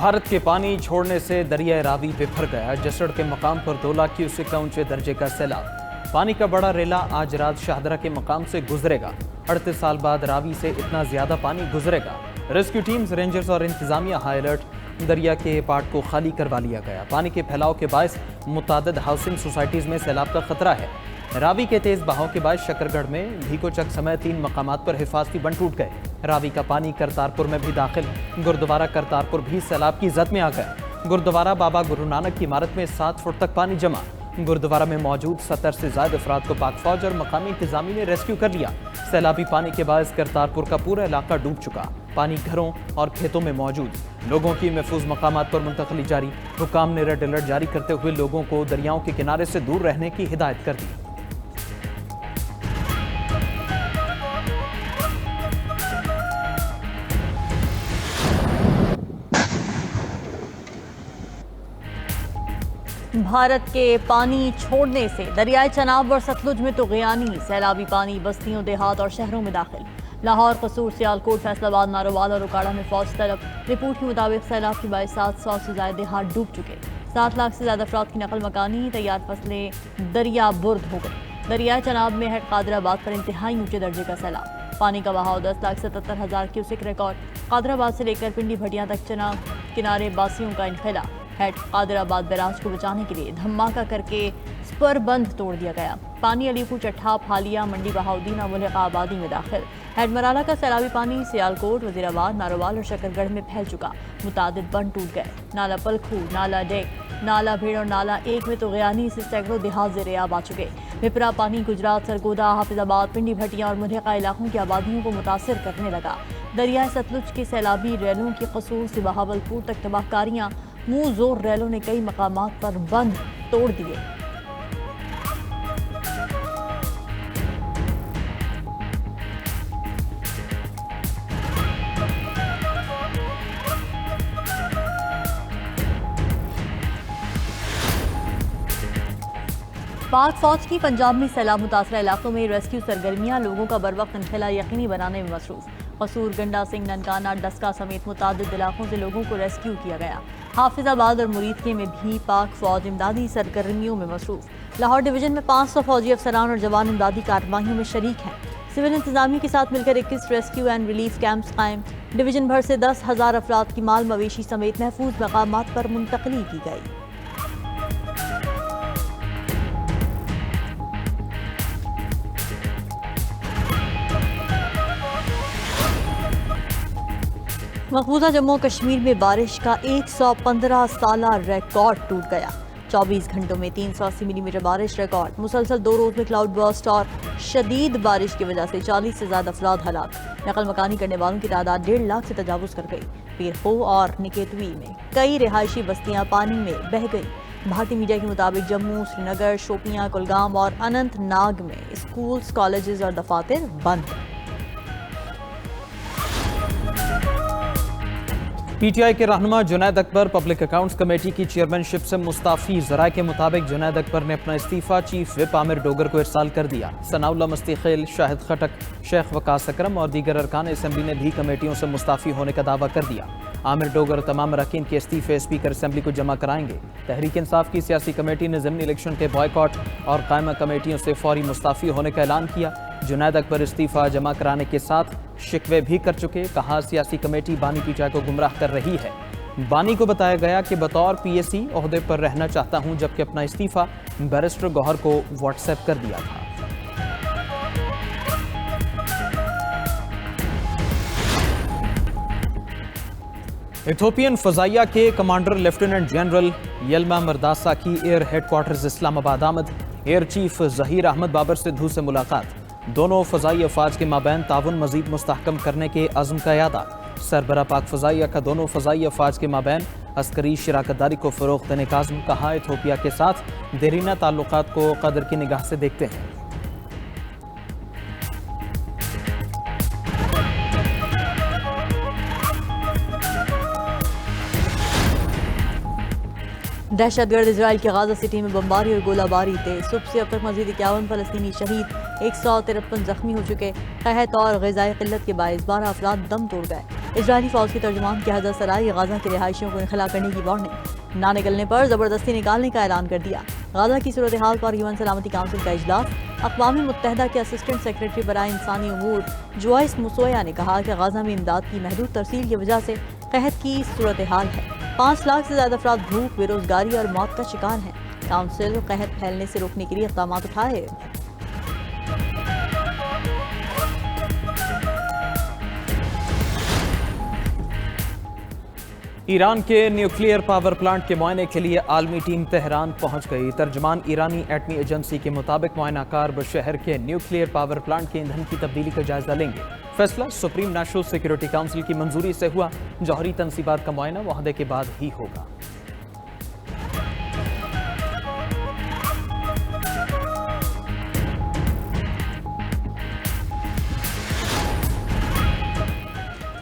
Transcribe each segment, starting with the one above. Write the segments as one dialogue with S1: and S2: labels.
S1: भारत के पानी छोड़ने से दरिया रावी बिफर गया। जसड़ के मकाम पर 2 लाख क्यूसेक का ऊंचे दर्जे का सैलाब। पानी का बड़ा रेला आज रात शाहदरा के मकाम से गुजरेगा। 38 साल बाद रावी से इतना ज्यादा पानी गुजरेगा। रेस्क्यू टीम्स, रेंजर्स और इंतजामिया हाई अलर्ट। दरिया के पार्ट को खाली करवा लिया गया। पानी के फैलाव के बायस मुतादिद हाउसिंग सोसाइटीज में सैलाब का खतरा है। रावी के तेज बहाव के बाद शकरगढ़ में भीकोचक समेत 3 मकामात पर हिफाजती बंद टूट गए। रावी का पानी करतारपुर में भी दाखिल। गुरुद्वारा करतारपुर भी सैलाब की जद में आ गया। गुरुद्वारा बाबा गुरु नानक की इमारत में 7 फुट तक पानी जमा। गुरुद्वारा में मौजूद 70 से ज्यादा अफराद को पाक फौज और मकामी इंतजामी ने रेस्क्यू कर लिया। सैलाबी पानी के बायस करतारपुर का पूरा इलाका डूब चुका। पानी घरों और खेतों में मौजूद। लोगों की महफूज मकामात पर मुंतकली जारी। हुकाम ने रेड अलर्ट जारी करते हुए लोगों को दरियाओं के किनारे से दूर रहने की हिदायत कर दी।
S2: भारत के पानी छोड़ने से दरियाए चनाब और सतलुज में तुग़यानी। सैलाबी पानी बस्तियों, देहात और शहरों में दाखिल। लाहौर, कसूर, सियालकोट, फैसलाबाद, नारोवाल और उकाड़ा में फौज तलब। रिपोर्ट के मुताबिक सैलाब के बायस 700 से ज्यादा देहात डूब चुके। 7 लाख से ज्यादा अफराद की नकल मकानी। तैयार फसलें दरिया बुर्द हो गई। दरियाए चनाब में हेड कादराबाद पर इंतहाई ऊंचे दर्जे का सैलाब। पानी का बहाव 10,77,000 क्यूसेक रिकॉर्ड। कादराबाद से लेकर पिंडी भटिया तक चनाब किनारे बासियों का इनखला। हेड कादराबाद बैराज को बचाने के लिए धमाका करके स्पर बंद तोड़ दिया गया। पानी अलीपुर, चट्ठा, फालिया, मंडी बहाउद्दीन और मुल्का आबादी में दाखिल। हेड मराला का सैलाबी पानी सियालकोट, वजीराबाद, नारोवाल और शकरगढ़ में फैल चुका। मुतादिद बंद टूट गए। नाला पलखू, नाला डेक, नाला भीड़ और नाला 1 में तुग़यानी से सैकड़ों देहात ज़ेरे आब आ चुके। विपरा पानी गुजरात, सरगोदा, हाफिजाबाद, पिंडी भटिया और मुल्का इलाकों की आबादियों को मुतासर करने लगा। दरिया सतलुज के सैलाबी रेलों की कसूर से बहावलपुर तक तबाहकारियाँ। मुंह जोर रेलों ने कई मकामात पर बंद तोड़ दिए। पाक फौज की पंजाब में सैलाब मुतासरा इलाकों में रेस्क्यू सरगर्मियां लोगों का बरवक्त इनखला यकीनी बनाने में मसरूफ। कसूर, गंडा सिंह, ननकाना, डस्का समेत मुतादिद इलाकों से लोगों को रेस्क्यू किया गया। हाफिजाबाद और मुरीदके में भी पाक फौज इमदादी सरगर्मियों में मसरूफ। लाहौर डिवीजन में 500 फौजी अफसरान और जवान इमदादी कार्रवाइयों में शरीक हैं। सिविल इंतजामिया के साथ मिलकर 21 रेस्क्यू एंड रिलीफ कैंप्स कायम। डिवीजन भर से 10,000 अफराद की माल मवेशी समेत महफूज मकामात पर मुंतकली की गई। मकबूजा जम्मू कश्मीर में बारिश का 115 साला रिकॉर्ड टूट गया। 24 घंटों में 380 मिलीमीटर बारिश रिकॉर्ड। मुसलसल 2 रोज में क्लाउड बर्स्ट और शदीद बारिश की वजह से 40 से ज्यादा अफराद हलाक। नकल मकानी करने वालों की तादाद 1.5 लाख से तजावुज कर गई। पीरखो और निकेतवी में कई रिहायशी बस्तियां पानी में बह गई। भारतीय मीडिया के मुताबिक जम्मू, श्रीनगर, शोपियां, कुलगाम और अनंतनाग में स्कूल्स, कॉलेजेस और दफातर बंद हैं।
S1: पीटीआई के रहनुमा Junaid Akbar public accounts committee की चेयरमैनशिप से मुस्ताफी। ज़राए के मुताबिक जुनैद अकबर ने अपना इस्तीफा चीफ विप आमिर डोगर को इरसाल कर दिया। सनाउल्लाह मस्तीखेल, शाहिद खटक, शेख वकास अकरम और दीगर अरकान असम्बली ने भी कमेटियों से मुस्ताफी होने का दावा कर दिया। आमिर डोगर तमाम अरकान के इस्तीफे स्पीकर असम्बली को जमा कराएंगे। तहरीक इंसाफ की सियासी कमेटी ने ज़िमनी इलेक्शन के बॉयकॉट और कायमा कमेटियों से फौरी मुस्ताफी होने का ऐलान किया। जुनैद अकबर इस्तीफा जमा कराने के साथ शिकवे भी कर चुके। कहा, सियासी कमेटी बानी पीटीआई को गुमराह कर रही है। बानी को बताया गया कि बतौर पीएसी ओहदे पर रहना चाहता हूं, जबकि अपना इस्तीफा बैरिस्टर गौहर को व्हाट्सएप कर दिया था। इथोपियन फजाइया के कमांडर लेफ्टिनेंट जनरल यल्मा मरदासा की एयर हेडक्वार्टर्स इस्लामाबाद आमद। एयर चीफ जहीर अहमद बाबर सिद्धू से मुलाकात। दोनों फजाई अफवाज के माबैन ताउन मजीद मुस्तहकम करने के अज़्म का यादा। सरबरा पाक फजाइया का दोनों फजाई अफवाज के माबैन अस्करी शराकतदारी को फ़रोग़ देने का अज़्म। कहा, इथोपिया के साथ देरीना ताल्लुकात को कदर की निगाह से देखते हैं।
S2: दहशतगर्द इजराइल की गाजा सिटी में बमबारी और गोलाबारी तेज। सुबह से अब तक मजीद 51 फलस्तीनी शहीद, 153 जख्मी हो चुके। कहत और ग़िज़ाई क़िल्लत के बायस 12 अफराद दम तोड़ गए। اسرائیلی فوج کے ترجمان کی حضرت سرائی غزہ کے رہائشیوں کو انخلا کرنے کی وارننگ، نہ نکلنے پر زبردستی نکالنے کا اعلان کر دیا۔ غزہ کی صورتحال پر یو این سلامتی کونسل کا اجلاس، اقوام متحدہ کے اسسٹنٹ سیکرٹری برائے انسانی امور جوائس موسویا نے کہا کہ غزہ میں امداد کی محدود ترسیل کی وجہ سے قحط کی صورتحال ہے۔ 5 لاکھ سے زیادہ افراد بھوک، بے روزگاری اور موت کا شکار ہیں۔ کونسل قحط پھیلنے سے روکنے کے لیے اقدامات اٹھائے۔
S1: ایران کے نیوکلیئر پاور پلانٹ کے معائنے کے لیے عالمی ٹیم تہران پہنچ گئی۔ ترجمان ایرانی ایٹمی ایجنسی کے مطابق معائنہ کار بشہر کے نیوکلیئر پاور پلانٹ کے ایندھن کی تبدیلی کا جائزہ لیں گے۔ فیصلہ سپریم نیشنل سیکیورٹی کونسل کی منظوری سے ہوا۔ جوہری تنصیبات کا معائنہ معاہدے کے بعد ہی ہوگا۔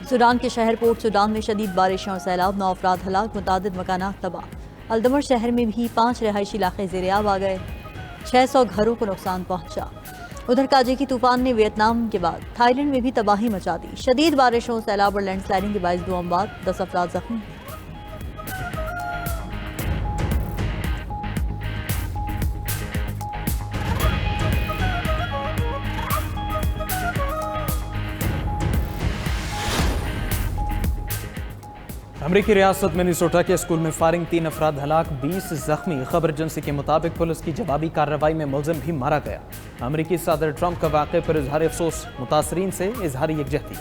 S2: سوڈان کے شہر پورٹ سوڈان میں شدید بارشوں اور سیلاب، 9 افراد ہلاک، متعدد مکانات تباہ۔ الدمر شہر میں بھی 5 رہائشی علاقے زیر آب آ گئے، 600 گھروں کو نقصان پہنچا۔ ادھر کاجے کی طوفان نے ویتنام کے بعد تھائی لینڈ میں بھی تباہی مچا دی۔ شدید بارشوں، سیلاب اور لینڈ سلائڈنگ کے باعث 2 اموات، 10 افراد زخمی۔
S1: امریکی ریاست منیسوٹا کے اسکول میں فائرنگ، 3 افراد ہلاک، 20 زخمی۔ خبر ایجنسی کے مطابق پولیس کی جوابی کارروائی میں ملزم بھی مارا گیا۔ امریکی صدر ٹرمپ کا واقعے پر اظہار افسوس، متاثرین سے اظہار یکجہتی۔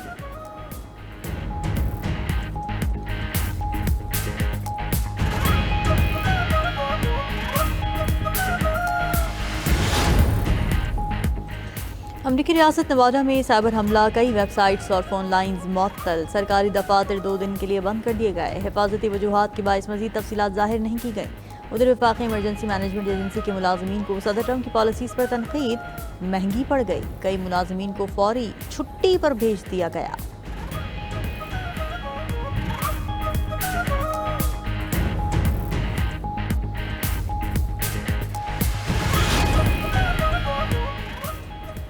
S2: امریکی ریاست نواڈا میں سائبر حملہ، کئی ویب سائٹس اور فون لائنز معطل، سرکاری دفاتر 2 دن کے لیے بند کر دیے گئے۔ حفاظتی وجوہات کے باعث مزید تفصیلات ظاہر نہیں کی گئیں۔ ادھر وفاقی ایمرجنسی مینجمنٹ ایجنسی کے ملازمین کو صدر ٹرمپ کی پالیسیز پر تنقید مہنگی پڑ گئی، کئی ملازمین کو فوری چھٹی پر بھیج دیا گیا۔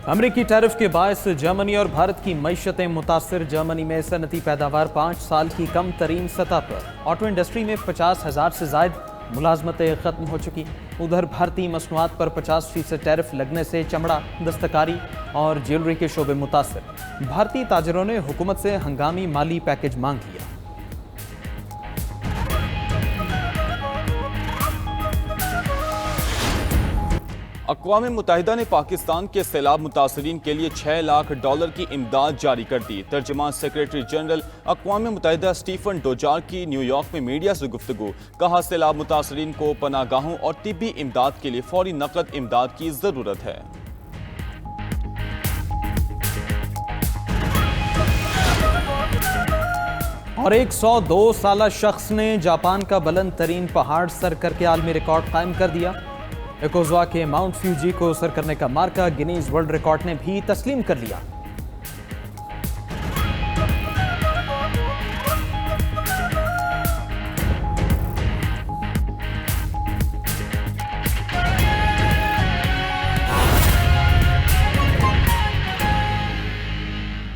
S1: امریکی ٹیرف کے باعث جرمنی اور بھارت کی معیشتیں متاثر۔ جرمنی میں صنعتی پیداوار 5 سال کی کم ترین سطح پر، آٹو انڈسٹری میں 50,000 سے زائد ملازمتیں ختم ہو چکی۔ ادھر بھارتی مصنوعات پر 50% ٹیرف لگنے سے چمڑا، دستکاری اور جیولری کے شعبے متاثر۔ بھارتی تاجروں نے حکومت سے ہنگامی مالی پیکج مانگ لیا۔
S3: اقوام متحدہ نے پاکستان کے سیلاب متاثرین کے لیے $6 لاکھ کی امداد جاری کر دی۔ ترجمان سیکرٹری جنرل اقوام متحدہ اسٹیفن ڈوجارک کی نیو یارک میں میڈیا سے گفتگو، کہا سیلاب متاثرین کو پناہ گاہوں اور طبی امداد کے لیے فوری نقد امداد کی ضرورت ہے۔
S1: اور ایک 102 سالہ شخص نے جاپان کا بلند ترین پہاڑ سر کر کے عالمی ریکارڈ قائم کر دیا۔ ایکوزوا کے ماؤنٹ فیوجی کو سر کرنے کا مارکہ گینیز ورلڈ ریکارڈ نے بھی تسلیم کر لیا۔